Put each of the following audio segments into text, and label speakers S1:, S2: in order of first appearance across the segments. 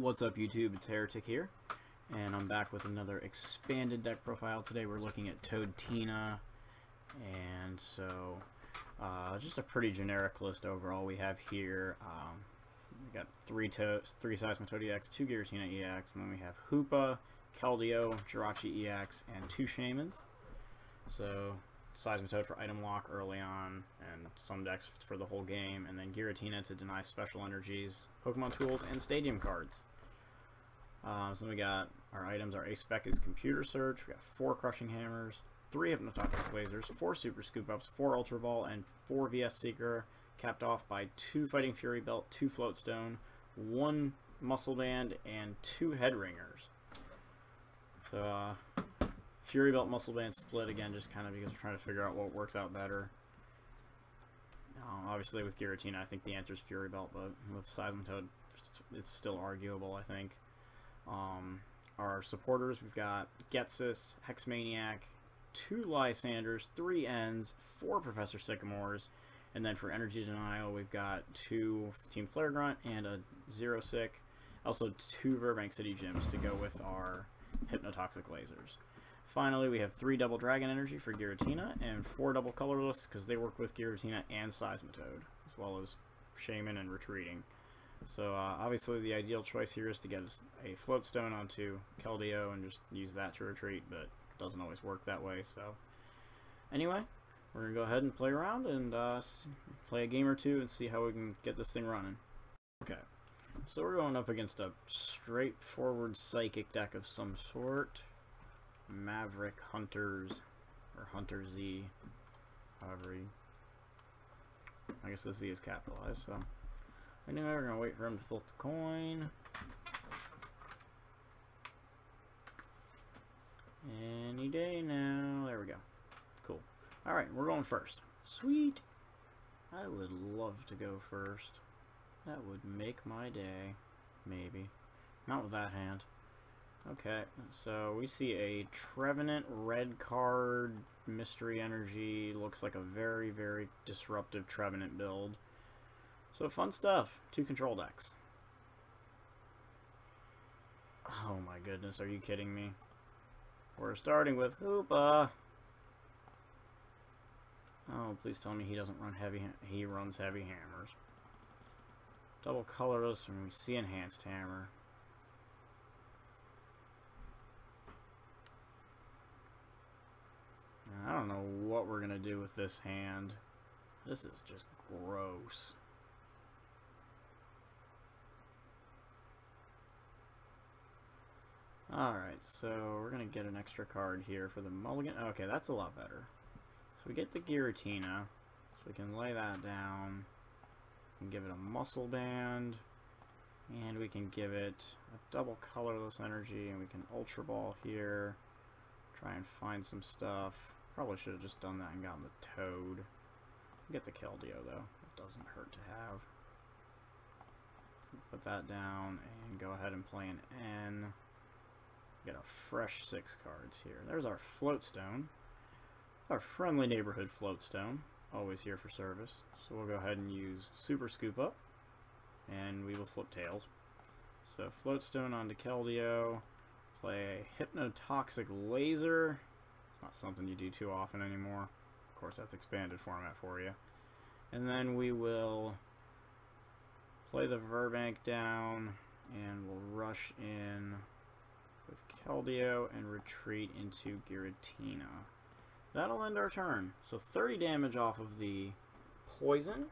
S1: What's up YouTube, it's Heretic here, and I'm back with another expanded deck profile. Today we're looking at ToadTina, and so just a pretty generic list overall we have here. We got three Seismitoad-EX, 2 Giratina-EX, and then we have Hoopa, Keldeo, Giratina-EX, and 2 Shamans. So Seismitoad for item lock early on, and some decks for the whole game, and then Giratina to deny special energies, Pokemon tools, and stadium cards. So then we got our items. Our ace spec is Computer Search. We got 4 Crushing Hammers, 3 Hypnotoxic Lasers, 4 Super Scoop Ups, 4 Ultra Ball, and 4 VS Seeker, capped off by 2 Fighting Fury Belt, 2 Floatstone, 1 Muscle Band, and 2 Head Ringers. So Fury Belt, Muscle Band split again, just kind of because we're trying to figure out what works out better. Obviously with Giratina, I think the answer is Fury Belt, but with Seismitoad, it's still arguable, I think. Our supporters, we've got Getsis, Hexmaniac, 2 Lysanders, 3 Ends, 4 Professor Sycamores, and then for energy denial, we've got 2 Team Flare Grunt and a 0-Sick. Also 2 Verbank City Gyms to go with our Hypnotoxic Lasers. Finally, we have 3 Double Dragon Energy for Giratina and 4 Double Colorless because they work with Giratina and Seismitoad, as well as Shaman and Retreating. So obviously the ideal choice here is to get a Floatstone onto Keldeo and just use that to retreat, but it doesn't always work that way. So anyway, we're going to go ahead and play around and play a game or two and see how we can get this thing running. Okay, so we're going up against a straightforward Psychic deck of some sort. Maverick Hunters, or Hunter Z, however you... I guess the Z is capitalized, so... Anyway, we're going to wait for him to flip the coin. Any day now. There we go. Cool. Alright, we're going first. Sweet! I would love to go first. That would make my day. Maybe. Not with that hand. Okay, so we see a Trevenant red card, Mystery Energy. Looks like a very, very disruptive Trevenant build. So fun stuff. 2 control decks. Oh my goodness, are you kidding me? We're starting with Hoopa. Oh, please tell me he doesn't run heavy. He runs heavy hammers. Double colorless, and we see enhanced hammer. I don't know what we're gonna do with this hand. This is just gross. Alright, so we're going to get an extra card here for the mulligan. Okay, that's a lot better. So we get the Giratina, so we can lay that down. We can give it a Muscle Band, and we can give it a double colorless energy, and we can Ultra Ball here. Try and find some stuff. Probably should have just done that and gotten the Toad. Get the Keldeo though, it doesn't hurt to have. Put that down and go ahead and play an N. Get a fresh 6 cards here. There's our Floatstone. Our friendly neighborhood Floatstone. Always here for service. So we'll go ahead and use Super Scoop Up. And we will flip tails. So Floatstone onto Keldeo. Play a Hypnotoxic Laser. It's not something you do too often anymore. Of course, that's expanded format for you. And then we will play the Verbank down. And we'll rush in with Keldeo and retreat into Giratina. That'll end our turn. So 30 damage off of the poison.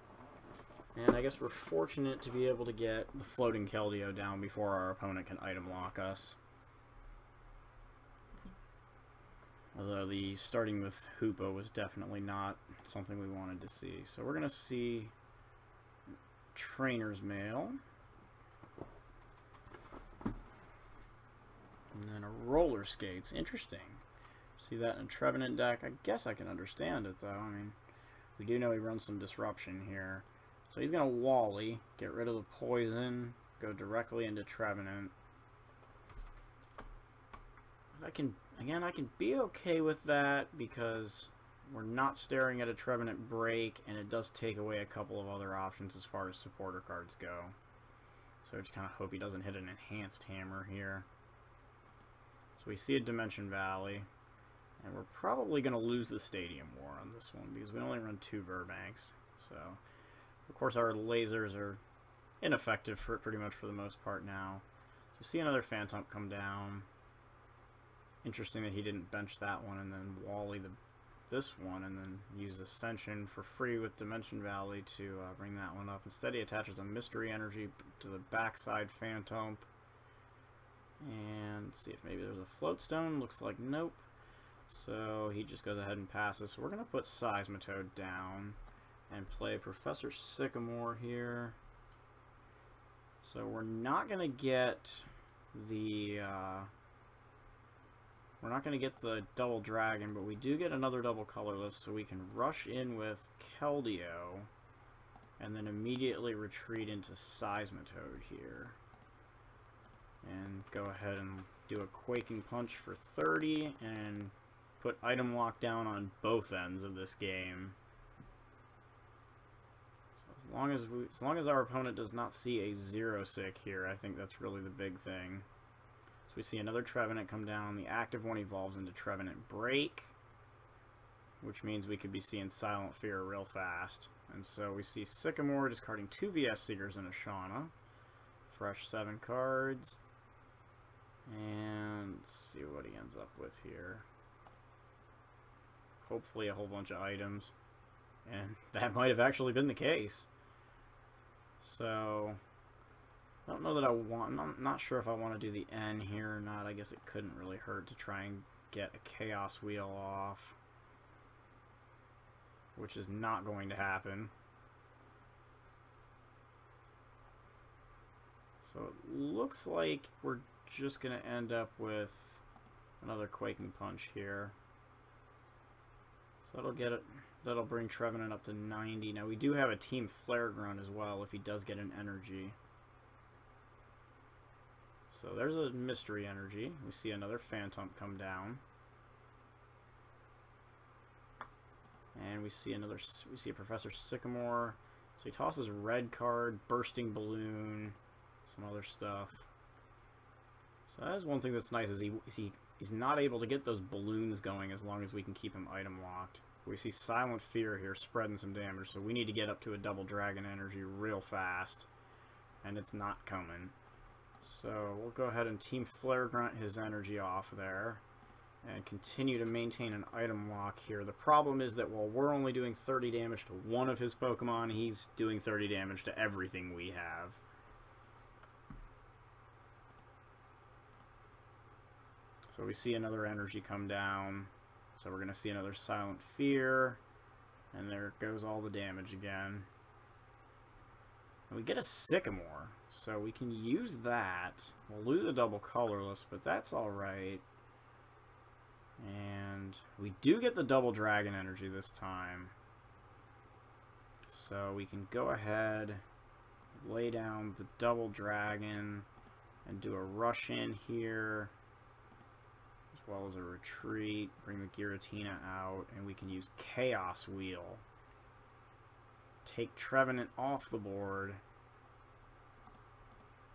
S1: And I guess we're fortunate to be able to get the floating Keldeo down before our opponent can item lock us. Although the starting with Hoopa was definitely not something we wanted to see. So we're going to see Trainer's Mail. And then a Roller Skates. Interesting. See that in a Trevenant deck. I guess I can understand it, though. I mean, we do know he runs some disruption here. So he's going to Wally, get rid of the poison, go directly into Trevenant. I can be okay with that because we're not staring at a Trevenant break, and it does take away a couple of other options as far as supporter cards go. So I just kind of hope he doesn't hit an enhanced hammer here. So we see a Dimension Valley. And we're probably going to lose the Stadium War on this one because we only run 2 Verbanks. So, of course, our lasers are ineffective for pretty much for the most part now. So we see another Phantom come down. Interesting that he didn't bench that one and then Wally this one and then use Ascension for free with Dimension Valley to bring that one up. Instead, he attaches a Mystery Energy to the backside Phantom. And see if maybe there's a Float Stone. Looks like nope. So he just goes ahead and passes. So we're going to put Seismitoad down and play Professor Sycamore here. So we're not going to get the double dragon, but we do get another double colorless, so we can rush in with Keldeo and then immediately retreat into Seismitoad here. And go ahead and do a Quaking Punch for 30 and put item lock down on both ends of this game. So as long as our opponent does not see a 0-6 here, I think that's really the big thing. So we see another Trevenant come down. The active one evolves into Trevenant Break, which means we could be seeing Silent Fear real fast. And so we see Sycamore discarding 2 VS Seekers and a Shauna. Fresh 7 cards. And let's see what he ends up with here. Hopefully a whole bunch of items. And that might have actually been the case. So, I don't know that I want... I'm not sure if I want to do the N here or not. I guess it couldn't really hurt to try and get a Chaos Wheel off. Which is not going to happen. So it looks like we're just going to end up with another Quaking Punch here. So that'll get it. That'll bring Trevenant up to 90. Now we do have a Team Flare Grunt as well if he does get an energy. So there's a Mystery Energy. We see another Phantom come down. And we see a Professor Sycamore. So he tosses red card, Bursting Balloon, some other stuff. So that is one thing that's nice is he's not able to get those balloons going as long as we can keep him item locked. We see Silent Fear here spreading some damage, so we need to get up to a double dragon energy real fast. And it's not coming. So we'll go ahead and Team Flare Grunt his energy off there. And continue to maintain an item lock here. The problem is that while we're only doing 30 damage to one of his Pokemon, he's doing 30 damage to everything we have. So we see another energy come down. So we're going to see another Silent Fear. And there goes all the damage again. And we get a Sycamore. So we can use that. We'll lose a double colorless, but that's alright. And we do get the double dragon energy this time. So we can go ahead, lay down the double dragon, and do a rush in here. As well as a retreat, bring the Giratina out, and we can use Chaos Wheel. Take Trevenant off the board.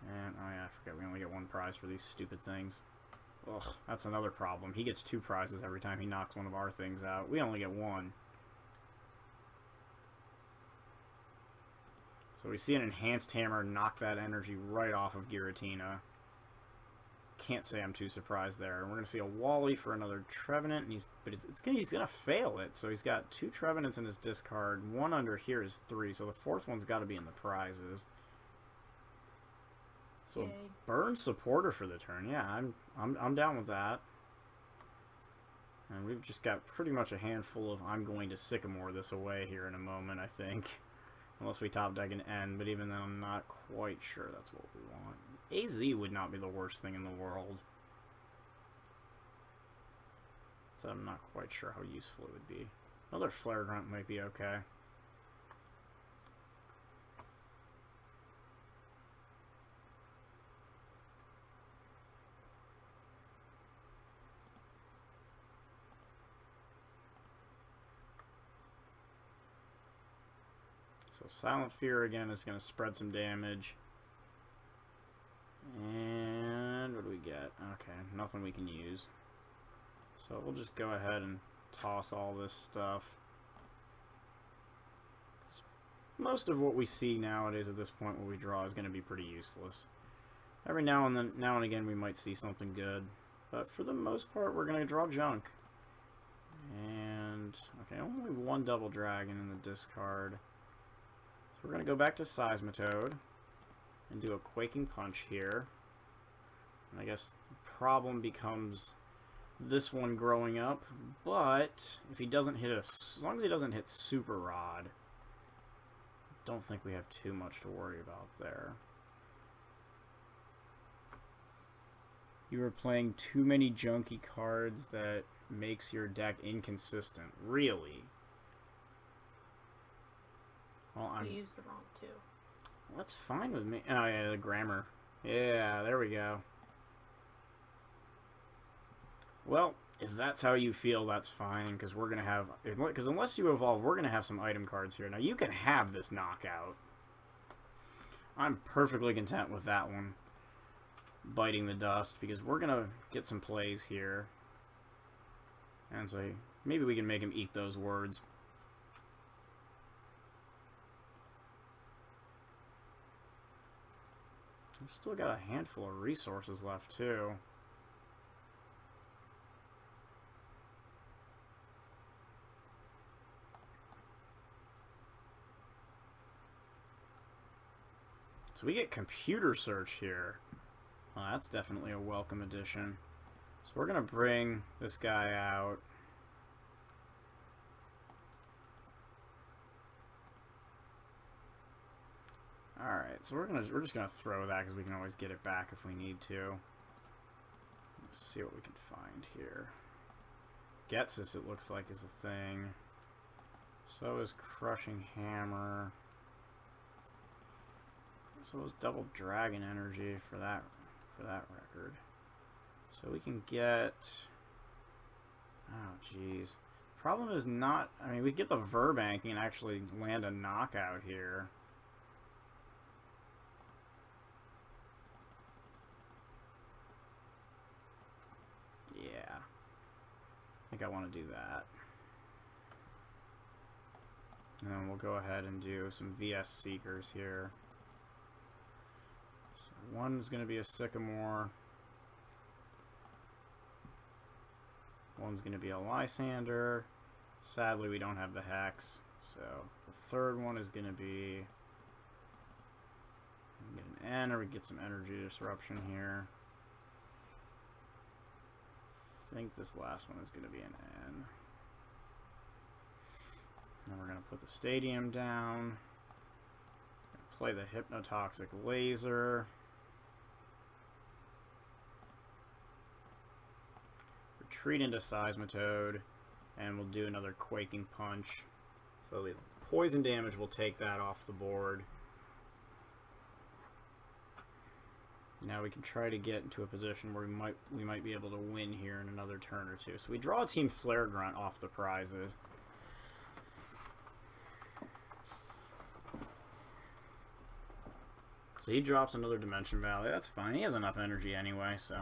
S1: And, oh yeah, I forget we only get 1 prize for these stupid things. Ugh, that's another problem. He gets 2 prizes every time he knocks one of our things out. We only get 1. So we see an Enhanced Hammer knock that energy right off of Giratina. Can't say I'm too surprised there. And we're going to see a Wally for another Trevenant, and he's going to fail it. So he's got 2 Trevenants in his discard. 1 under here is 3, so the 4th one's got to be in the prizes. So burn supporter for the turn. Yeah, I'm down with that. And we've just got pretty much a handful of I'm going to Sycamore this away here in a moment, I think. Unless we top deck an N, but even then I'm not quite sure that's what we want. AZ would not be the worst thing in the world. So I'm not quite sure how useful it would be. Another Flare Grunt might be okay. So Silent Fear again is going to spread some damage. And what do we get? Okay, nothing we can use. So we'll just go ahead and toss all this stuff. Most of what we see nowadays at this point when we draw is going to be pretty useless. Every now and again we might see something good, but for the most part we're going to draw junk. And okay, only one double dragon in the discard. So we're going to go back to Seismitoad and do a Quaking Punch here. And I guess the problem becomes this one growing up, but if he doesn't hit as long as he doesn't hit Super Rod, don't think we have too much to worry about there. You were playing too many junky cards that makes your deck inconsistent. Really? Well,
S2: We used the wrong two.
S1: Well, that's fine with me. Oh yeah, the grammar. Yeah, there we go. Well, if that's how you feel, that's fine, because we're gonna have, because unless you evolve, we're gonna have some item cards here. Now you can have this knockout. I'm perfectly content with that one biting the dust, because we're gonna get some plays here, and so maybe we can make him eat those words. We've still got a handful of resources left too. So we get computer search here. Well, that's definitely a welcome addition. So we're gonna bring this guy out. Alright, so we're just gonna throw that because we can always get it back if we need to. Let's see what we can find here. Getsis, it looks like, is a thing. So is Crushing Hammer. So is Double Dragon Energy for that record. So we can get, oh jeez. Problem is not, I mean, we get the Verbanking and actually land a knockout here. Yeah. I think I want to do that. And then we'll go ahead and do some VS Seekers here. One's going to be a Sycamore. One's going to be a Lysander. Sadly, we don't have the Hex. So the third one is going to be... get an N, or we get some energy disruption here. I think this last one is going to be an N. Then we're going to put the Stadium down. Play the Hypnotoxic Laser. Retreat into Seismitoad, and we'll do another Quaking Punch. So the poison damage will take that off the board. Now we can try to get into a position where we might be able to win here in another turn or two. So we draw a Team Flare Grunt off the prizes. So he drops another Dimension Valley. That's fine. He has enough energy anyway, so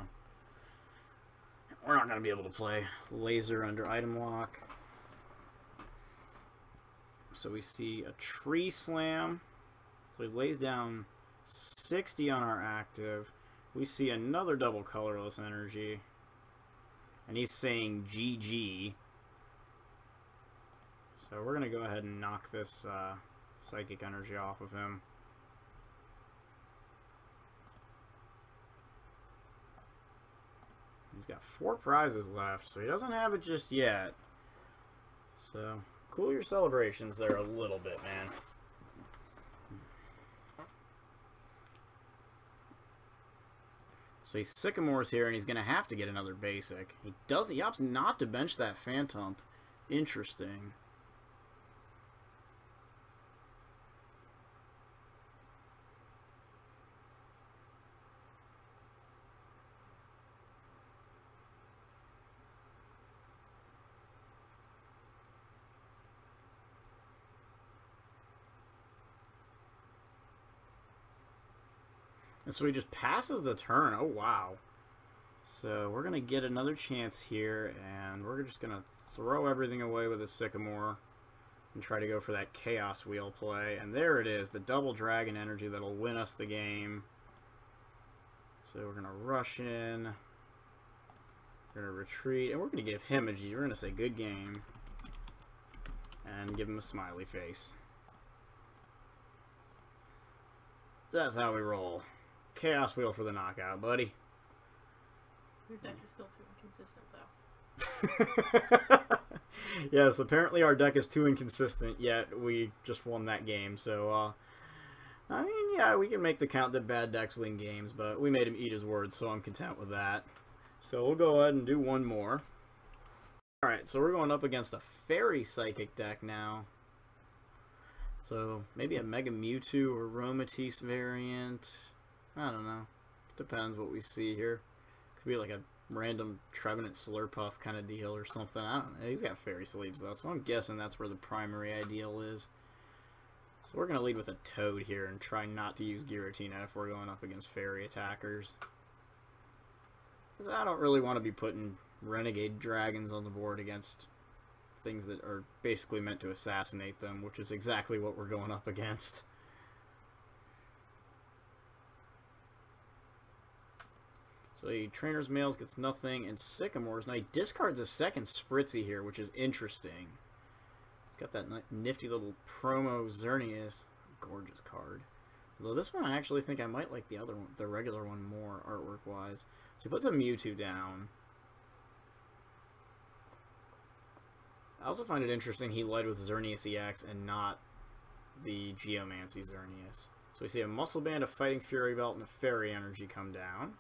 S1: we're not going to be able to play Laser under item lock. So we see a Tree Slam. So he lays down 60 on our active. We see another double colorless energy. And he's saying GG. So we're going to go ahead and knock this psychic energy off of him. He's got 4 prizes left, so he doesn't have it just yet. So, cool your celebrations there a little bit, man. So he Sycamores here, and he's going to have to get another basic. He opts not to bench that Phantom. Interesting. And so he just passes the turn. Oh, wow. So we're going to get another chance here, and we're just going to throw everything away with a Sycamore and try to go for that Chaos Wheel play. And there it is, the double Dragon Energy that'll win us the game. So we're going to rush in. We're going to retreat, and we're going to give him a G. We're going to say good game. And give him a smiley face. That's how we roll. Chaos Wheel for the knockout, buddy.
S2: Your deck is still too inconsistent, though.
S1: Yes, apparently our deck is too inconsistent, yet we just won that game. So, I mean, yeah, we can make the count that bad decks win games, but we made him eat his words, so I'm content with that. So we'll go ahead and do one more. Alright, so we're going up against a Fairy Psychic deck now. So maybe a Mega Mewtwo or Aromatisse variant. I don't know. Depends what we see here. Could be like a random Trevenant Slurpuff kind of deal or something. I don't know. He's got Fairy Sleeves though, so I'm guessing that's where the primary ideal is. So we're going to lead with a Toad here and try not to use Giratina if we're going up against Fairy attackers. Because I don't really want to be putting Renegade Dragons on the board against things that are basically meant to assassinate them, which is exactly what we're going up against. So he Trainer's Mails gets nothing, and Sycamores. Now he discards a second Spritzy here, which is interesting. He's got that nifty little promo Xerneas. Gorgeous card. Although this one I actually think I might like the other one, the regular one, more artwork-wise. So he puts a Mewtwo down. I also find it interesting he led with Xerneas-EX and not the Geomancy Xerneas. So we see a Muscle Band, a Fighting Fury Belt, and a Fairy Energy come down.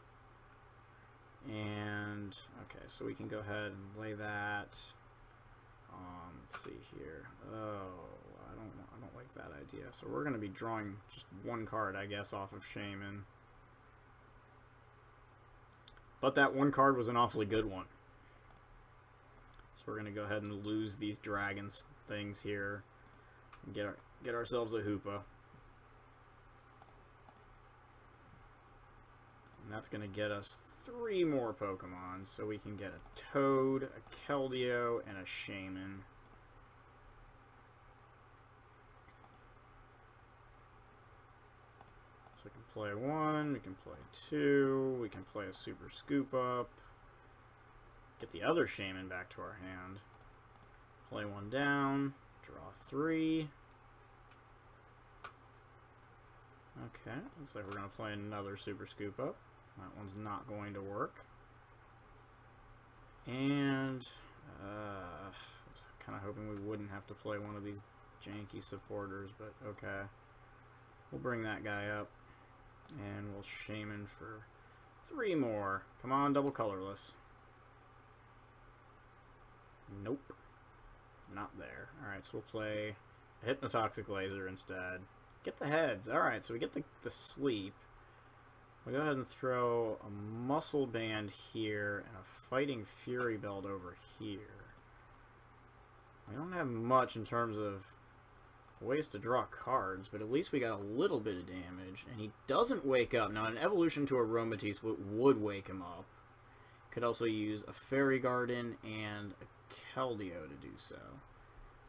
S1: And, okay, so we can go ahead and lay that. Let's see here. Oh, I don't like that idea. So we're going to be drawing just one card, I guess, off of Shaman. But that one card was an awfully good one. So we're going to go ahead and lose these dragons things here. And get ourselves a Hoopa. And that's going to get us 3 more Pokemon. So we can get a Toad, a Keldeo, and a Shaman. So we can play 1, we can play 2, we can play a Super Scoop Up. Get the other Shaman back to our hand. Play 1 down, draw 3. Okay, looks like we're going to play another Super Scoop Up. That one's not going to work. And I was kind of hoping we wouldn't have to play one of these janky supporters, but okay. We'll bring that guy up, and we'll Shaman for 3 more. Come on, double colorless. Nope. Not there. Alright, so we'll play a Hypnotoxic Laser instead. Get the heads. Alright, so we get the sleep. We'll go ahead and throw a Muscle Band here and a Fighting Fury Belt over here. We don't have much in terms of ways to draw cards, but at least we got a little bit of damage. And he doesn't wake up. Now, an evolution to Aromatisse would wake him up. Could also use a Fairy Garden and a Keldeo to do so.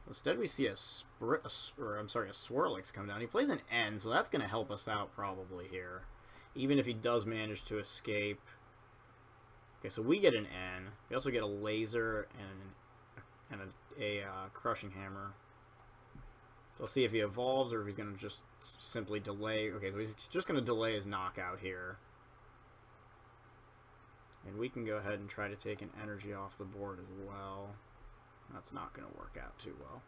S1: Instead, we see a Swirlix come down. He plays an N, so that's going to help us out probably here. Even if he does manage to escape. Okay, so we get an N. We also get a Laser and a Crushing Hammer. So let's see if he evolves or if he's going to just simply delay. Okay, so he's just going to delay his knockout here. And we can go ahead and try to take an energy off the board as well. That's not going to work out too well.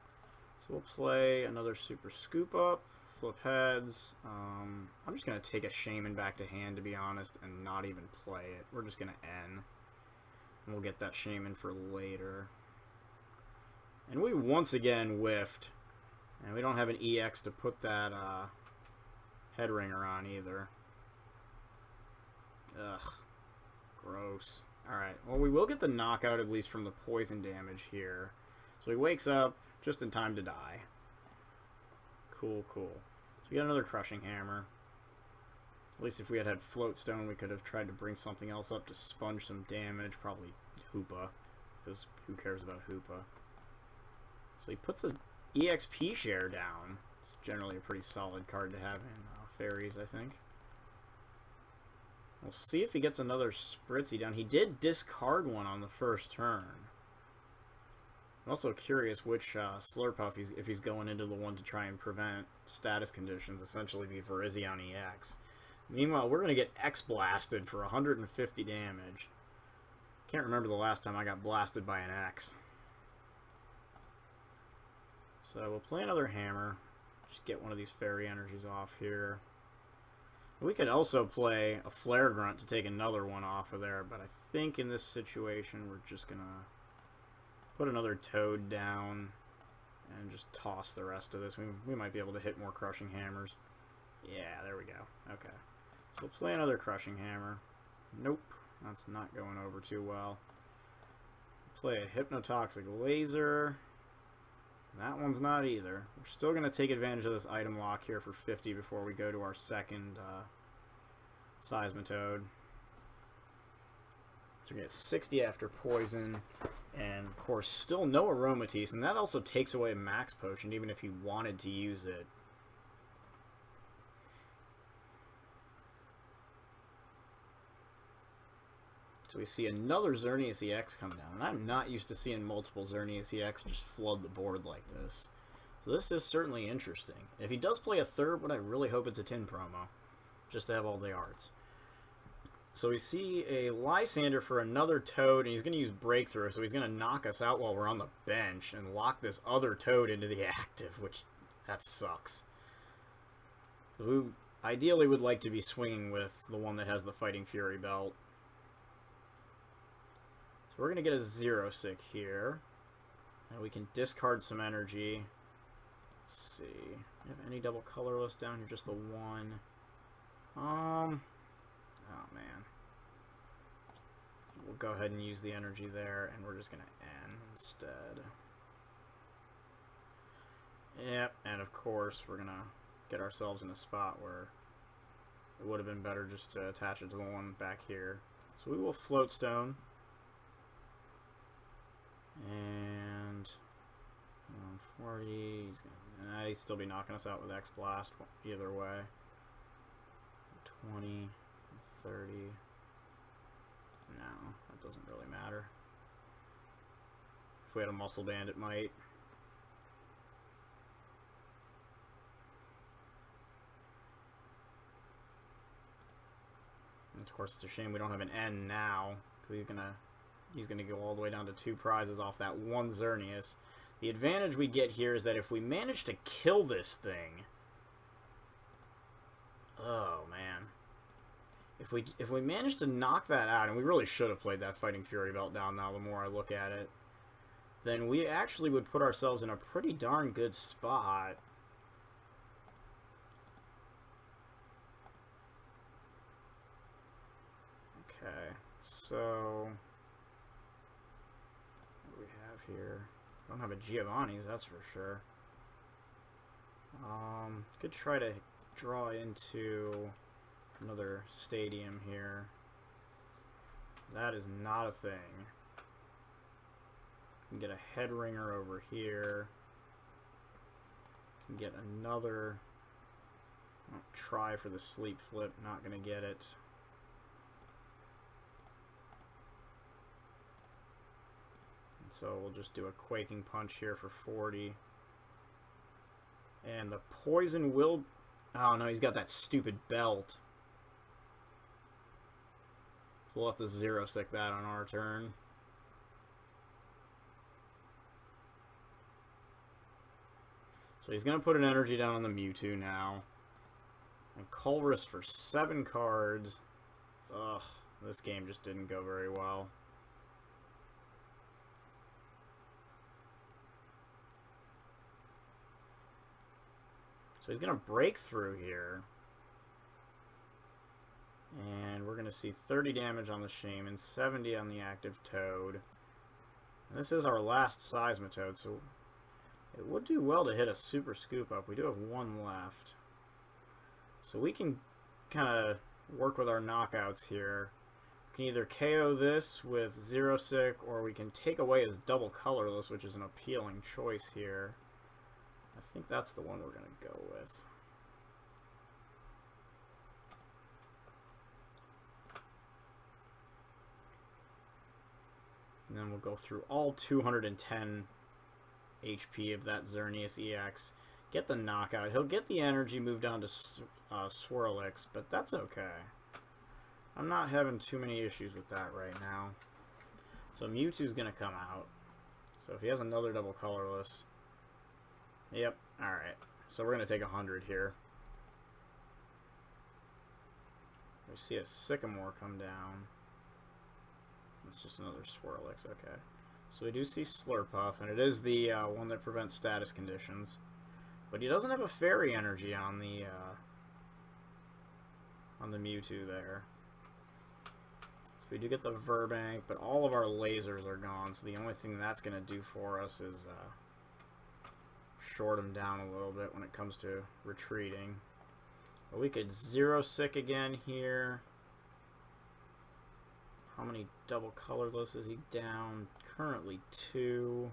S1: So we'll play another Super Scoop Up. Flip heads. I'm just going to take a Shaman back to hand, to be honest, and not even play it. We're just going to N. And we'll get that Shaman for later. And we once again whiffed. And we don't have an EX to put that head ringer on either. Ugh. Gross. Alright, well we will get the knockout at least from the poison damage here. So he wakes up just in time to die. Cool, cool. So we got another Crushing Hammer. At least if we had had Float Stone, we could have tried to bring something else up to sponge some damage. Probably Hoopa, because who cares about Hoopa? So he puts a EXP share down. It's generally a pretty solid card to have in fairies, I think. We'll see if he gets another Spritzy down. He did discard one on the first turn. I'm also curious which Slurpuff, if he's going into the one to try and prevent status conditions, essentially be Giratina-EX. Meanwhile, we're going to get X-blasted for 150 damage. Can't remember the last time I got blasted by an X. So we'll play another Hammer. Just get one of these Fairy Energies off here. We could also play a Flare Grunt to take another one off of there, but I think in this situation we're just going to put another Toad down and just toss the rest of this. We might be able to hit more Crushing Hammers. Yeah, there we go. Okay. So we'll play another Crushing Hammer. Nope, that's not going over too well. Play a Hypnotoxic Laser. That one's not either. We're still going to take advantage of this item lock here for 50 before we go to our second Seismitoad. So we get 60 after Poison, and of course still no Aromatisse, and that also takes away a Max Potion even if you wanted to use it. So we see another Xerneas-EX come down. And I'm not used to seeing multiple Xerneas-EX just flood the board like this. So this is certainly interesting. If he does play a third one, I really hope it's a tin promo, just to have all the arts. So we see a Lysander for another Toad, and he's going to use Breakthrough, so he's going to knock us out while we're on the bench and lock this other Toad into the active, which, that sucks. So we ideally would like to be swinging with the one that has the Fighting Fury belt. So we're going to get a Zero-Sick here. And we can discard some energy. Let's see. Do you have any double colorless down here? Just the one. Oh, man. We'll go ahead and use the energy there, and we're just going to N instead. Yep, and of course, we're going to get ourselves in a spot where it would have been better just to attach it to the one back here. So we will Float Stone. And 40, he'd still be knocking us out with X-Blast either way. 20, 30. No, that doesn't really matter. If we had a Muscle Band, it might. And of course, it's a shame we don't have an N now, because he's gonna go all the way down to 2 prizes off that one Xerneas. The advantage we get here is that if we manage to kill this thing, oh man, if we manage to knock that out, and we really should have played that Fighting Fury belt down now the more I look at it, then we actually would put ourselves in a pretty darn good spot. Okay, so here. Don't have a Giovanni's, that's for sure. Could try to draw into another stadium here. That is not a thing. Can get a Head Ringer over here. Can get another. Try for the Sleep Flip, not gonna get it. So we'll just do a Quaking Punch here for 40. And the Poison will... Oh no, he's got that stupid belt. So we'll have to Zero-Sick that on our turn. So he's going to put an energy down on the Mewtwo now. And Colress for 7 cards. Ugh, this game just didn't go very well. So he's going to break through here. And we're going to see 30 damage on the Shaman, 70 on the active Toad. And this is our last Seismitoad, so it would do well to hit a Super Scoop Up. We do have 1 left. So we can kind of work with our knockouts here. We can either KO this with Zero Sick, or we can take away his double colorless, which is an appealing choice here. I think that's the one we're going to go with. And then we'll go through all 210 HP of that Xerneas-EX. Get the knockout. He'll get the energy moved down to Swirlix, but that's okay. I'm not having too many issues with that right now. So Mewtwo's going to come out. So if he has another double colorless... Yep, alright. So we're going to take 100 here. We see a Sycamore come down. It's just another Swirlix, okay. So we do see Slurpuff, and it is the one that prevents status conditions. But he doesn't have a Fairy Energy on the Mewtwo there. So we do get the Verbank, but all of our lasers are gone, so the only thing that's going to do for us is short him down a little bit when it comes to retreating. But we could Zero Sick again here. How many double colorless is he down? Currently 2.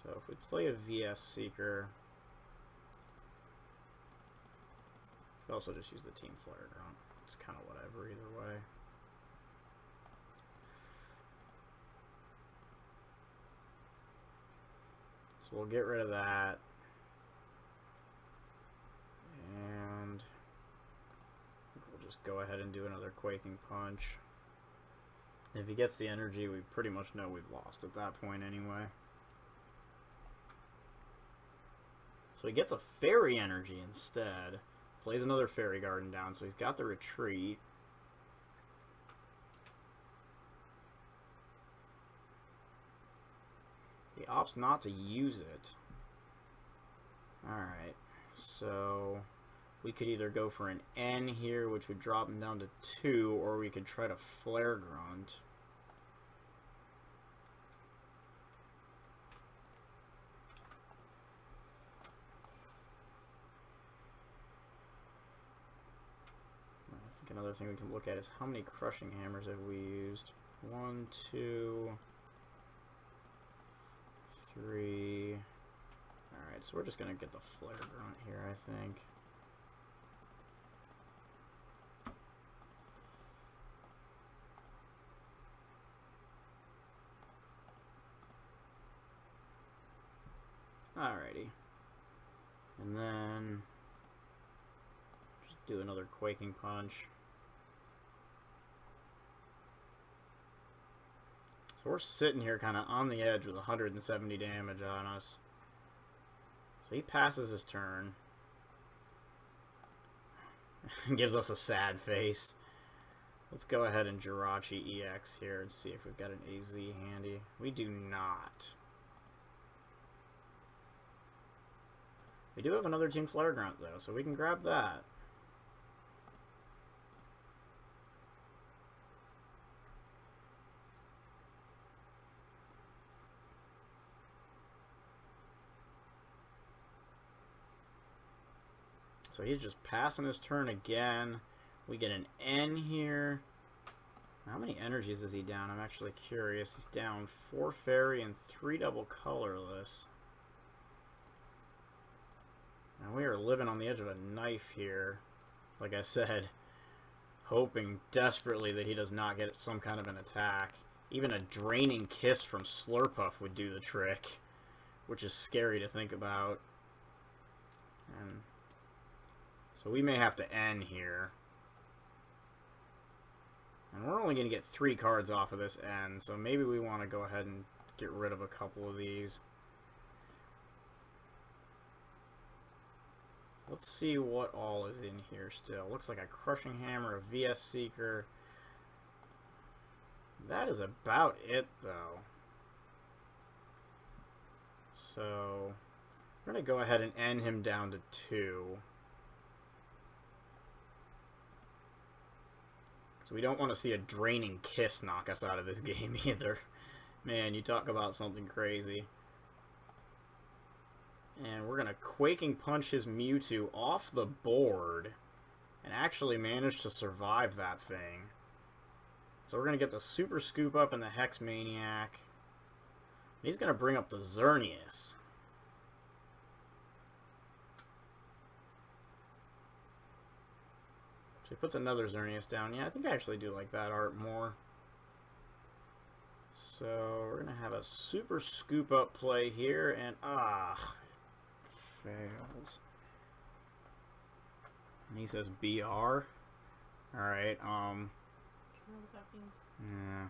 S1: So if we play a VS Seeker, we could also just use the Team Flare Grunt. It's kind of whatever either way. So we'll get rid of that. And we'll just go ahead and do another Quaking Punch. If he gets the energy, we pretty much know we've lost at that point anyway. So he gets a Fairy Energy instead. Plays another Fairy Garden down, so he's got the retreat. He opts not to use it. Alright, so we could either go for an N here, which would drop him down to 2, or we could try to Flare Grunt. I think another thing we can look at is how many Crushing Hammers have we used? 1, 2, 3. Alright, so we're just going to get the Flare Grunt here, I think. Alrighty. And then just do another Quaking Punch. So we're sitting here kind of on the edge with 170 damage on us. So he passes his turn. Gives us a sad face. Let's go ahead and Giratina-EX here and see if we've got an AZ handy. We do not. We do have another Team Flare Grunt though, so we can grab that. So he's just passing his turn again. We get an N here. How many energies is he down? I'm actually curious. He's down 4 Fairy and 3 double colorless. Now we are living on the edge of a knife here. Like I said, hoping desperately that he does not get some kind of an attack. Even a Draining Kiss from Slurpuff would do the trick, which is scary to think about. And so we may have to end here. And we're only going to get 3 cards off of this end, so maybe we want to go ahead and get rid of a couple of these. Let's see what all is in here still. Looks like a Crushing Hammer, a VS Seeker. That is about it, though. So we're going to go ahead and end him down to 2. So we don't want to see a Draining Kiss knock us out of this game either. Man, you talk about something crazy. And we're going to Quaking Punch his Mewtwo off the board. and actually managed to survive that thing. So we're going to get the Super Scoop up and the Hex Maniac. And he's going to bring up the Xerneas. So he puts another Xerneas down. Yeah, I think I actually do like that art more. So we're going to have a Super Scoop up play here, and fails. And he says BR. Alright,
S2: I don't know what that means.
S1: yeah.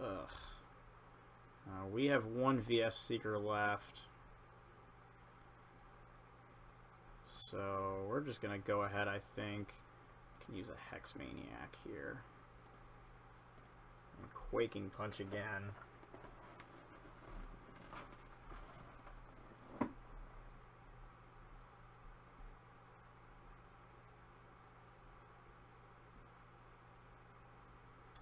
S1: Ugh. We have one VS Seeker left. So we're just going to go ahead, I think. Can use a Hex Maniac here. And Quaking Punch again.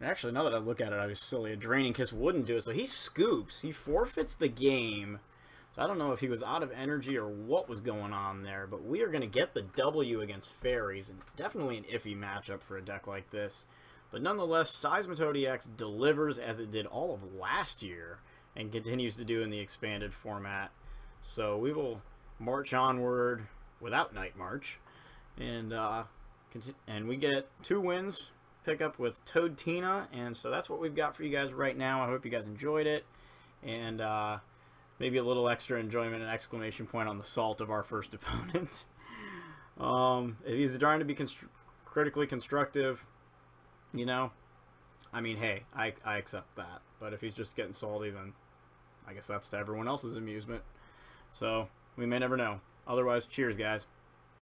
S1: Actually, now that I look at it, I was silly. A Draining Kiss wouldn't do it, so he scoops. He forfeits the game. So I don't know if he was out of energy or what was going on there, but we are going to get the W against Fairies, and definitely an iffy matchup for a deck like this. But nonetheless, Seismitoad-EX delivers as it did all of last year, and continues to do in the expanded format. So we will march onward without Night March, and we get 2 wins. Pick up with ToadTina, and so that's what we've got for you guys right now. I hope you guys enjoyed it, and maybe a little extra enjoyment and exclamation point on the salt of our first opponent. If he's trying to be critically constructive, you know, I mean, hey, I accept that. But if he's just getting salty, then I guess that's to everyone else's amusement. So we may never know. Otherwise, cheers, guys.